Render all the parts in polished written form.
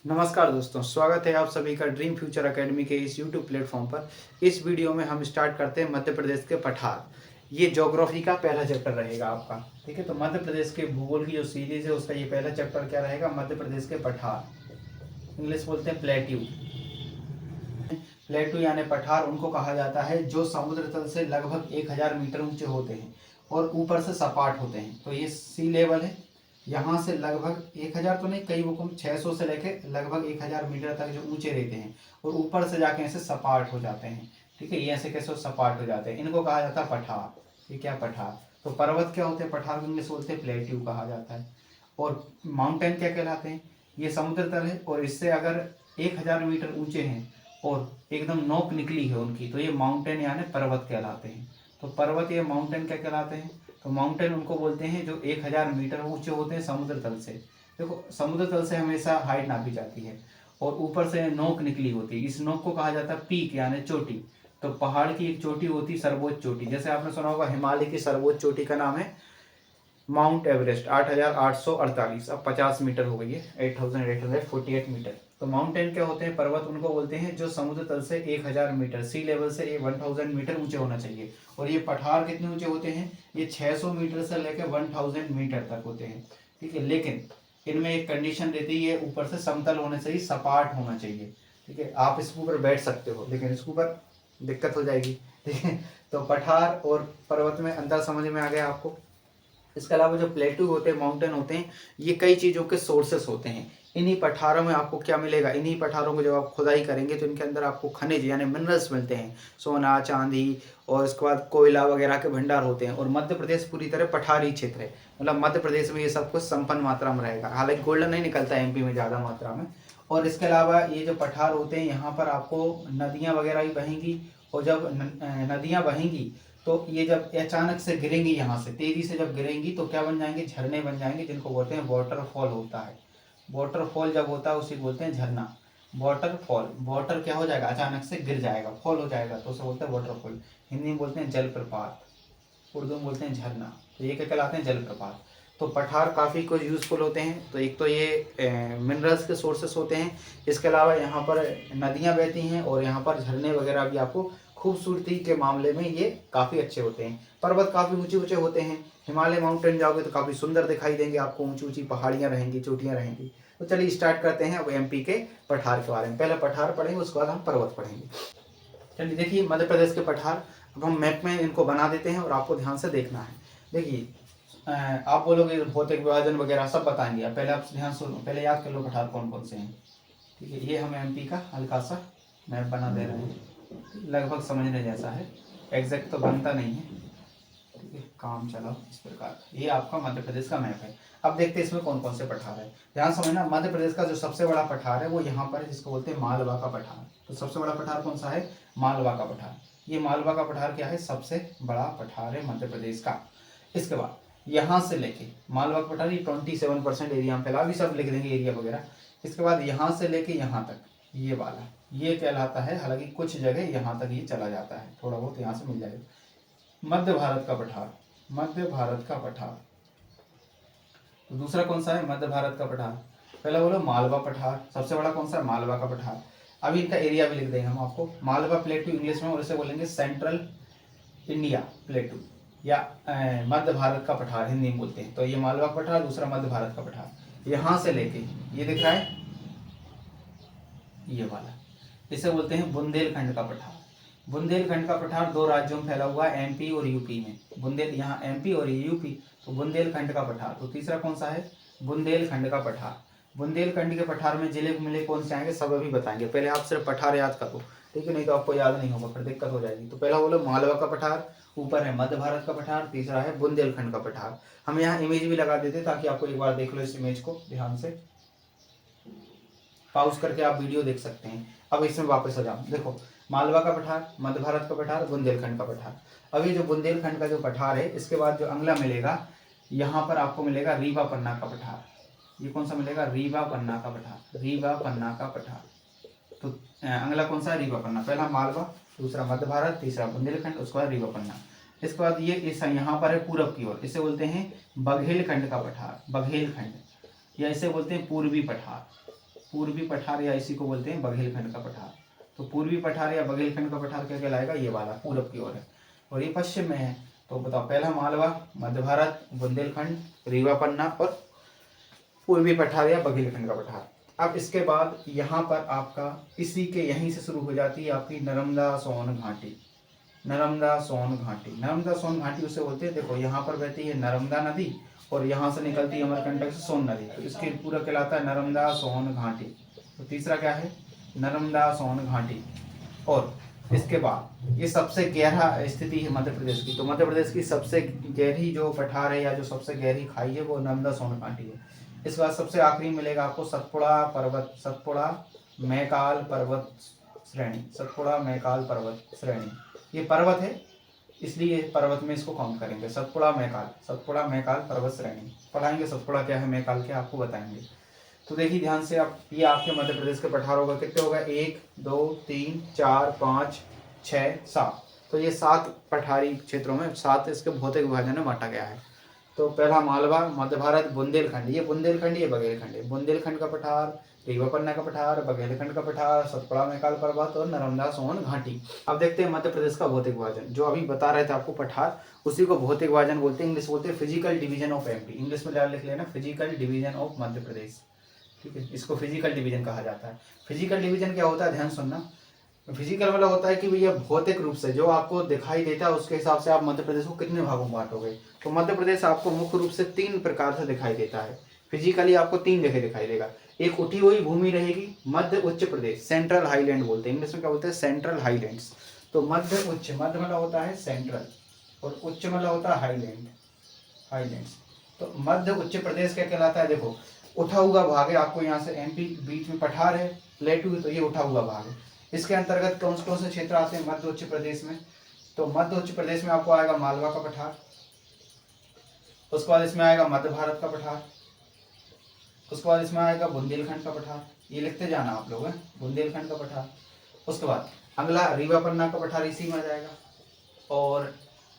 नमस्कार दोस्तों, स्वागत है आप सभी का ड्रीम फ्यूचर एकेडमी के इस यूट्यूब प्लेटफॉर्म पर। इस वीडियो में हम स्टार्ट करते हैं मध्य प्रदेश के पठार। ये ज्योग्राफी का पहला चैप्टर रहेगा आपका। ठीक है, तो मध्य प्रदेश के भूगोल की जो सीरीज है उसका ये पहला चैप्टर क्या रहेगा, मध्य प्रदेश के पठार। इंग्लिश बोलते हैं प्लेट्यू। प्लेट्यू यानी पठार उनको कहा जाता है जो समुद्र तल से लगभग 1000 मीटर ऊंचे होते हैं और ऊपर से सपाट होते हैं। तो ये सी लेवल है, यहाँ से लगभग 1000 तो नहीं, कई बुकों में 600 से लेके लगभग 1000 मीटर तक जो ऊंचे रहते हैं और ऊपर से जाके ऐसे सपाट हो जाते हैं। ठीक है, ये ऐसे कैसे सपाट हो जाते हैं, इनको कहा जाता है पठार। ये क्या पठार, तो पर्वत क्या होते हैं, पठार को इंग्लिश बोलते हैं प्लेट्यू कहा जाता है। और माउंटेन क्या कहलाते हैं, ये समुद्र तल है और इससे अगर 1000 मीटर ऊंचे हैं और एकदम नोक निकली है उनकी, तो ये माउंटेन यानी पर्वत कहलाते हैं। तो पर्वत या माउंटेन क्या कहलाते हैं, तो माउंटेन उनको बोलते हैं जो 1000 मीटर ऊंचे होते हैं समुद्र तल से। देखो, समुद्र तल से हमेशा हाइट नापी जाती है और ऊपर से नोक निकली होती है, इस नोक को कहा जाता है पीक यानी चोटी। तो पहाड़ की एक चोटी होती है सर्वोच्च चोटी, जैसे आपने सुना होगा हिमालय की सर्वोच्च चोटी का नाम है माउंट एवरेस्ट, 8848, अब 50 मीटर हो गई है, 8848 मीटर। तो माउंटेन क्या होते हैं, पर्वत उनको बोलते हैं जो समुद्र तल से 1000 मीटर, सी लेवल से 1000 मीटर ऊंचे होना चाहिए। और ये पठार कितने ऊंचे होते हैं, ये 600 मीटर से लेकर 1000 मीटर तक होते हैं। ठीक है, लेकिन इनमें एक कंडीशन रहती है, ऊपर से समतल होने चाहिए, सपाट होना चाहिए। ठीक है, आप इसके ऊपर बैठ सकते हो लेकिन इसके ऊपर दिक्कत हो जाएगी। ठीक है, तो पठार और पर्वत में अंतर समझ में आ गया आपको। इसके अलावा जो प्लेटू होते हैं, माउंटेन होते हैं, ये कई चीज़ों के सोर्सेस होते हैं। इन्हीं पठारों में आपको क्या मिलेगा, इन्हीं पठारों को जब आप खुदाई करेंगे तो इनके अंदर आपको खनिज यानी मिनरल्स मिलते हैं, सोना चांदी, और इसके बाद कोयला वगैरह के भंडार होते हैं। और मध्य प्रदेश पूरी तरह पठारी क्षेत्र है, मतलब मध्य प्रदेश में ये सब कुछ संपन्न मात्रा में रहेगा। हालांकि गोल्डन नहीं निकलता है एमपी में ज़्यादा मात्रा में। और इसके अलावा ये जो पठार होते हैं, यहाँ पर आपको नदियाँ वगैरह भी बहेंगी, और जब नदियाँ बहेंगी तो ये जब अचानक से गिरेंगी, यहाँ से तेजी से जब गिरेंगी तो क्या बन जाएंगे, झरने बन जाएंगे, जिनको बोलते हैं वाटरफॉल होता है। वाटरफॉल जब होता है उसी बोलते हैं झरना। वाटरफॉल, वाटर क्या हो जाएगा, अचानक से गिर जाएगा, फॉल हो जाएगा, तो उसे बोलते हैं वाटरफॉल। हिंदी में बोलते हैं जलप्रपात, उर्दू में बोलते हैं झरना। तो ये क्या कहलाते हैं, जलप्रपात। तो पठार काफ़ी कुछ यूज़फुल होते हैं। तो एक तो ये मिनरल्स के सोर्सेस होते हैं, इसके अलावा यहाँ पर नदियाँ बहती हैं और यहाँ पर झरने वगैरह भी आपको खूबसूरती के मामले में ये काफ़ी अच्छे होते हैं। पर्वत काफ़ी ऊंचे ऊंचे होते हैं, हिमालय माउंटेन जाओगे तो काफ़ी सुंदर दिखाई देंगे आपको, ऊंची ऊंची पहाड़ियाँ रहेंगी, चोटियाँ रहेंगी। तो चलिए स्टार्ट करते हैं अब एमपी के पठार के बारे में। पहले पठार पढ़ेंगे, उसके बाद हम पर्वत पढ़ेंगे। चलिए देखिए, मध्य प्रदेश के पठार, अब हम मैप में इनको बना देते हैं और आपको ध्यान से देखना है। देखिए, आप बोलोगे भौतिक विभाजन वगैरह सब बताएंगे, अब पहले आप ध्यान सुनो, पहले याद कर लो पठार कौन कौन से हैं। ठीक है, ये हम एमपी का हल्का सा मैप बना दे रहे हैं, लगभग समझने जैसा है, एग्जैक्ट तो बनता नहीं है। ठीक है, काम चलाओ इस प्रकार का। ये आपका मध्य प्रदेश का मैप है। अब देखते हैं इसमें कौन कौन से पठार है। ध्यान समझना, मध्य प्रदेश का जो सबसे बड़ा पठार है वो यहाँ पर है, जिसको बोलते हैं मालवा का पठार। तो सबसे बड़ा पठार कौन सा है, मालवा का पठार। ये मालवा का पठार क्या है, सबसे बड़ा पठार है मध्य प्रदेश का। इसके बाद यहाँ से लेके मालवा का पठार, ये 27% एरिया में फैला, अभी सब लिख देंगे एरिया वगैरह। इसके बाद यहाँ से लेके यहाँ तक, ये वाला ये कहलाता है, हालांकि कुछ जगह यहाँ तक ये चला जाता है, थोड़ा बहुत यहाँ से मिल जाएगा, मध्य भारत का पठार। मध्य भारत का पठार। तो दूसरा कौन सा है, मध्य भारत का पठार। पहला बोलो मालवा पठार, सबसे बड़ा कौन सा है, मालवा का पठार। अभी इनका एरिया भी लिख देंगे हम आपको, मालवा प्लेटू इंग्लिश में, और इसे बोलेंगे सेंट्रल इंडिया प्लेटू, या मध्य भारत का पठार हिंदी में बोलते हैं। तो ये मालवा का पठार, दूसरा मध्य भारत का पठार। यहाँ से लेके ये दिख रहा है, ये वाला, इसे बोलते हैं बुंदेलखंड का पठार। बुंदेलखंड का पठार दो राज्यों में फैला हुआ है, एमपी और यूपी में। बुंदेल, यहाँ एमपी और यूपी, तो बुंदेलखंड का पठार। तो तीसरा कौन सा है, बुंदेलखंड का पठार। बुंदेलखंड के पठार में जिले मिले कौन से आएंगे, सब अभी बताएंगे, पहले आप सिर्फ पठार याद करो। ठीक है, नहीं तो आपको याद नहीं होगा, फिर दिक्कत हो जाएगी। तो पहला बोलो मालवा का पठार, ऊपर है मध्य भारत का पठार, तीसरा है बुंदेलखंड का पठार। हम यहाँ इमेज भी लगा देते ताकि आपको एक बार देख लो इस इमेज को ध्यान से, पॉज करके आप वीडियो देख सकते हैं। अब इसमें वापस आ जाओ, देखो मालवा का पठार, मध्य भारत का पठार, बुंदेलखंड का पठार। अब ये जो बुंदेलखंड का जो पठार है, इसके बाद जो अगला मिलेगा, यहाँ पर आपको मिलेगा रीवा पन्ना का पठार। ये कौन सा मिलेगा, रीवा पन्ना का पठार, रीवा पन्ना का पठार। तो अगला कौन सा है, रीवा पन्ना। पहला मालवा, दूसरा मध्य भारत, तीसरा बुंदेलखंड, उसके बाद रीवा पन्ना। इसके बाद ये इस यहाँ पर है पूरब की ओर, इसे बोलते हैं बघेलखंड का पठार, बघेलखंड, या इसे बोलते हैं पूर्वी पठार। पूर्वी पठार या इसी को बोलते हैं बघेलखंड का पठार। तो पूर्वी पठार या बघेलखंड का पठार क्या कहलाएगा, ये वाला पूरब की ओर है और ये पश्चिम में है। तो बताओ, पहला मालवा, मध्य भारत, बुंदेलखंड, रीवा पन्ना और पूर्वी पठार या बघेलखंड का पठार। अब इसके बाद यहाँ पर आपका इसी के यहीं से शुरू हो जाती है आपकी नर्मदा सोन घाटी। नर्मदा सोन घाटी, नर्मदा सोन घाटी उसे बोलते हैं। देखो यहाँ पर बहती है नर्मदा नदी और यहाँ से निकलती है अमरकंटक से सोन नदी, तो इसके पूरा कहलाता है नर्मदा सोन घाटी। तो तीसरा क्या है, नर्मदा सोन घाटी। और इसके बाद ये सबसे गहरा स्थिति है मध्य प्रदेश की। तो मध्य प्रदेश की सबसे गहरी जो पठार है या जो सबसे गहरी खाई है वो नर्मदा सोन घाटी है। इसके बाद सबसे आखिरी मिलेगा आपको सतपुड़ा पर्वत, सतपुड़ा मैकाल पर्वत श्रेणी, सतपुड़ा मैकाल पर्वत श्रेणी। ये पर्वत है इसलिए पर्वत में इसको काउंट करेंगे, सतपुड़ा मैकाल, सतपुड़ा मैकाल पर्वत श्रेणी। पढ़ाएंगे सतपुड़ा क्या है, मैकाल क्या, आपको बताएंगे। तो देखिए ध्यान से, आप ये आपके मध्य प्रदेश के पठार होगा, कितने होगा, 1 2 3 4 5 6 7। तो ये 7 पठारी क्षेत्रों में 7 इसके भौतिक विभाजन में बांटा गया है। तो पहला मालवा, मध्य भारत, बुंदेलखंड, ये बुंदेलखंड ये बघेलखंड है। बुंदेलखंड का पठार, रीवा पन्ना का पठार, बघेलखंड का पठार, सतपुड़ा मैकाल पर्वत और नर्मदा सोन घाटी। अब देखते हैं मध्य प्रदेश का भौतिक विभाजन। जो अभी बता रहे थे आपको पठार, उसी को भौतिक विभाजन बोलते हैं। इंग्लिश बोलते हैं physical division of MP. English में लिख लेना physical division of Madhya Pradesh, ठीक है। इसको फिजिकल डिवीजन कहा जाता है। फिजिकल डिवीजन क्या होता है, ध्यान सुनना। फिजिकल मतलब होता है कि भैया भौतिक रूप से जो आपको दिखाई देता है उसके हिसाब से आप मध्य प्रदेश को कितने भागों में बांटोगे। तो मध्य प्रदेश आपको मुख्य रूप से 3 प्रकार से दिखाई देता है। फिजिकली आपको 3 जगह दिखाई देगा। एक उठी हुई भूमि रहेगी, मध्य उच्च प्रदेश, सेंट्रल हाईलैंड बोलते हैं। इंग्लिश में क्या बोलते हैं, सेंट्रल हाईलैंड्स। तो मध्य उच्च, मध्य मतलब होता है सेंट्रल और उच्च मतलब होता है हाईलैंड, हाईलैंड्स। तो मध्य उच्च प्रदेश क्या कहलाता है, देखो उठा हुआ भाग है। आपको यहाँ से एमपी बीच में पठार है, प्लेटू, तो ये उठा हुआ भाग है। इसके अंतर्गत कौन कौन से क्षेत्र आते हैं मध्य उच्च प्रदेश में। तो मध्य उच्च प्रदेश में आपको आएगा मालवा का पठार, उसके बाद इसमें आएगा मध्य भारत का पठार, उसके बाद इसमें आएगा बुंदेलखंड का पठार। ये लिखते जाना आप लोग, बुंदेलखंड का पठार। उसके बाद अगला रीवा पन्ना का पठार इसी में आ जाएगा और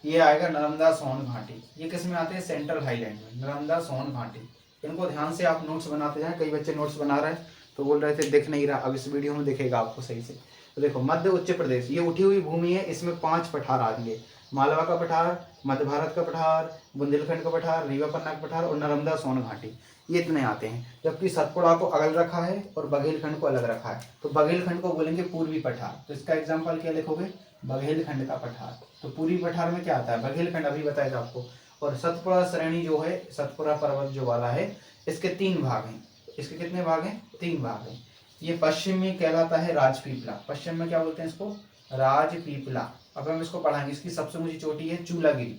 ये आएगा नर्मदा सोन घाटी। ये किस में आते हैं, सेंट्रल हाईलैंड में, नर्मदा सोन घाटी। इनको ध्यान से आप नोट्स बनाते जाएं। कई बच्चे नोट्स बना रहे हैं तो बोल रहे थे दिख नहीं रहा, अब इस वीडियो में दिखेगा आपको सही से। तो देखो मध्य उच्च प्रदेश, ये उठी हुई भूमि है, इसमें 5 पठार आएंगे। मालवा का पठार, मध्य भारत का पठार, बुंदेलखंड का पठार, रीवा पन्ना का पठार और नर्मदा सोन घाटी, ये इतने आते हैं। जबकि सतपुड़ा को अलग रखा है और बघेलखंड को अलग रखा है। तो बघेलखंड को बोलेंगे पूर्वी पठार। तो इसका एग्जाम्पल क्या लिखोगे, बघेलखंड का पठार। तो पूर्वी पठार में क्या आता है, बघेलखंड, अभी बताया था आपको। और सतपुड़ा श्रेणी जो है, सतपुड़ा पर्वत जो वाला है, इसके 3 भाग हैं। इसके कितने भाग हैं, 3 भाग हैं। ये पश्चिम में कहलाता है राजपीपला, पश्चिम में क्या बोलते हैं इसको, राजपीपला। अब हम इसको पढ़ाएंगे। इसकी सबसे ऊंची चोटी है चूलागिरी।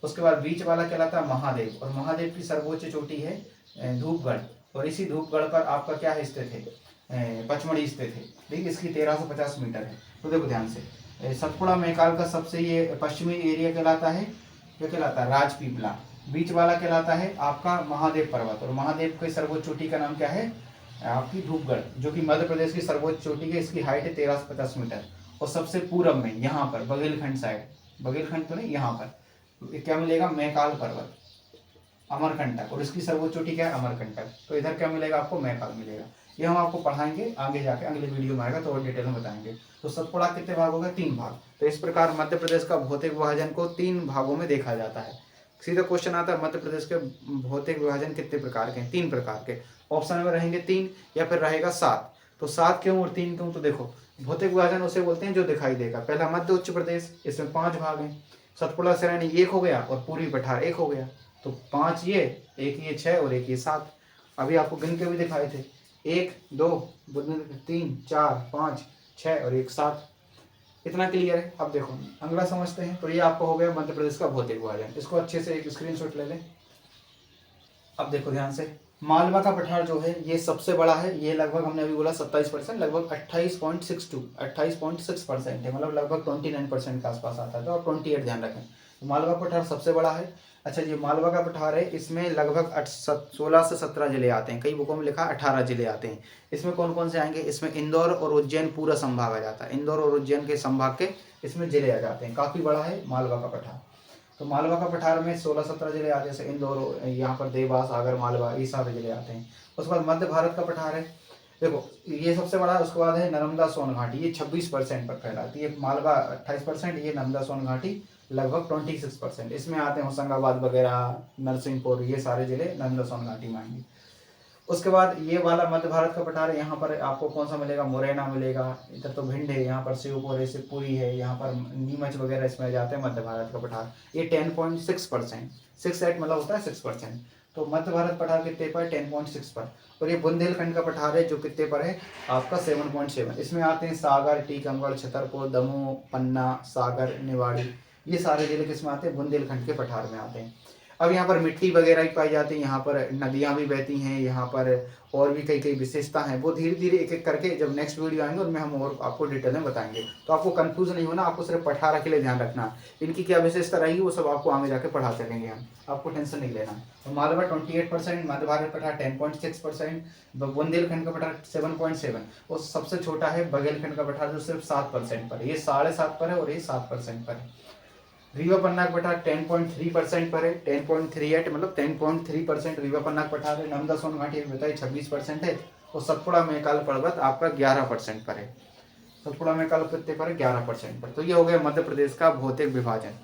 उसके बाद बीच वाला कहलाता है महादेव और महादेव की सर्वोच्च चोटी है धूपगढ़। और इसी धूपगढ़ पर आपका क्या है स्थित है, पचमढ़ी स्थित है, ठीक। इसकी 1350 मीटर है। तो देखो ध्यान से, सतपुड़ा मैकाल का सबसे ये पश्चिमी एरिया कहलाता है, क्या कहलाता है, राजपीपला। बीच वाला कहलाता है आपका महादेव पर्वत और महादेव की सर्वोच्च चोटी का नाम क्या है, आपकी धूपगढ़, जो कि मध्य प्रदेश की सर्वोच्च चोटी है। इसकी हाइट है 1350 मीटर। और सबसे पूरब में यहाँ पर बघेलखंड साइड, बघेलखंड तो नहीं, यहाँ पर क्या मिलेगा, मैकाल पर्वत, अमरकंटक, और इसकी सर्वोच्च चोटी क्या है, अमरकंटक। तो इधर क्या मिलेगा आपको, मैकाल मिलेगा। ये हम आपको पढ़ाएंगे आगे जाके, अगले वीडियो में आएगा तो और डिटेल में बताएंगे। तो सतपुड़ा कितने भाग हो गए, 3 भाग। तो इस प्रकार मध्य प्रदेश का भौतिक विभाजन को 3 भागों में देखा जाता है। सीधा क्वेश्चन आता है, मध्य प्रदेश के भौतिक विभाजन कितने प्रकार के हैं, 3 प्रकार के। ऑप्शन में रहेंगे 3 या फिर रहेगा 7। तो 7 क्यों और 3 क्यों, तो देखो भौतिक विभाजन उसे बोलते हैं जो दिखाई देगा। पहला मध्य उच्च प्रदेश, इसमें 5 भाग हैं। सतपुड़ा श्रेणी 1 हो गया और पूर्वी पठार 1 हो गया। तो 5 ये, 1 ये 6 और 1 ये 7। अभी आपको गिन के भी दिखाए थे, 1 2 3 4 5 6 और 1 7। इतना क्लियर है। अब देखो अगला समझते हैं। तो ये आपको हो गया मध्य प्रदेश का भौतिक विभाजन। इसको अच्छे से एक स्क्रीनशॉट ले लें। अब देखो ध्यान से, मालवा का पठार जो है ये सबसे बड़ा है। ये लगभग हमने अभी बोला 27%, लगभग 28.6% है, मतलब लगभग 29% के आसपास आता है। तो आप 28 ध्यान रखें। तो मालवा पठार सबसे बड़ा है। अच्छा, ये मालवा का पठार है, इसमें लगभग 16 से 17 जिले आते हैं। कई बुकों में लिखा 18 जिले आते हैं। इसमें कौन कौन से आएंगे, इसमें इंदौर और उज्जैन पूरा संभाग आ जाता है। इंदौर और उज्जैन के संभाग के इसमें जिले आ जाते हैं। काफ़ी बड़ा है मालवा का पठार। तो मालवा का पठार में 16-17 जिले आते हैं, जैसे इंदौर, यहाँ पर देवास, आगर मालवा, ये सारे जिले आते हैं। उसके बाद मध्य भारत का पठार है, देखो ये सबसे बड़ा, उसके बाद है नर्मदा सोन घाटी, ये 26% पर फैलाती है। मालवा 28%, ये नर्मदा सोन घाटी लगभग 26%। इसमें आते हैं होशंगाबाद वगैरह, नरसिंहपुर, ये सारे जिले नर्मदा सोन घाटी में आएंगे। उसके बाद ये वाला मध्य भारत का पठार है, यहाँ पर आपको कौन सा मिलेगा, मुरैना मिलेगा। इधर तो भिंड है, यहाँ पर शिवपुर है, शिवपुरी है, यहाँ पर नीमच वगैरह इसमें जाते हैं मध्य भारत का पठार। ये 10.6%, 6.8 मतलब होता है 6%। तो मध्य भारत पठार कितने पर, 10.6 पर। और ये बुंदेलखंड का पठार है जो कितने पर है आपका, 7.7। इसमें आते हैं सागर, टीकमगढ़, छतरपुर, दमोह, पन्ना, सागर, निवाड़ी, ये सारे जिले किसमें आते हैं, बुंदेलखंड के पठार में आते हैं। अब यहाँ पर मिट्टी वगैरह ही पाई जाती है, यहाँ पर नदियाँ भी बहती हैं, यहाँ पर और भी कई कई विशेषता हैं। वो धीरे धीरे एक एक करके जब नेक्स्ट वीडियो आएंगे उनमें हम और आपको डिटेल में बताएंगे। तो आपको कंफ्यूज नहीं होना, आपको सिर्फ पठार के लिए ध्यान रखना, इनकी क्या विशेषता रहेगी वो सब आपको आगे जाके पढ़ा सकेंगे हम, आपको टेंशन नहीं लेना। तो मालवा 28%, मध्य भारत पठार 10.6%, बुंदेलखंड का पठार 7.7, और सबसे छोटा है बघेलखंड का पठार जो सिर्फ 7% पर है। ये 7.5 पर है और ये 7% पर है। रीवा पन्ना का पठार 10.3% पर है, 10.38 मतलब 10.3% रीवा पन्ना का पठार है। नर्मदा सोन घाटी बताइए 26% है, और सतपुड़ा मैकाल पर्वत आपका 11% पर है। सतपुड़ा मैकाल कितने पर है, 11% पर। तो ये हो गया मध्य प्रदेश का भौतिक विभाजन।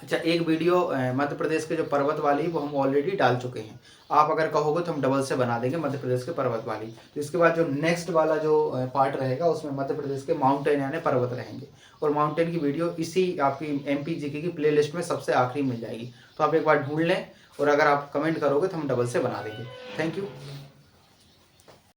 अच्छा, एक वीडियो मध्य प्रदेश के जो पर्वत वाली वो हम ऑलरेडी डाल चुके हैं, आप अगर कहोगे तो हम डबल से बना देंगे मध्य प्रदेश के पर्वत वाली। तो इसके बाद जो नेक्स्ट वाला जो पार्ट रहेगा उसमें मध्य प्रदेश के माउंटेन यानी पर्वत रहेंगे, और माउंटेन की वीडियो इसी आपकी MP GK की प्लेलिस्ट में सबसे आखिरी मिल जाएगी। तो आप एक बार ढूंढ लें, और अगर आप कमेंट करोगे तो हम डबल से बना देंगे। Thank you.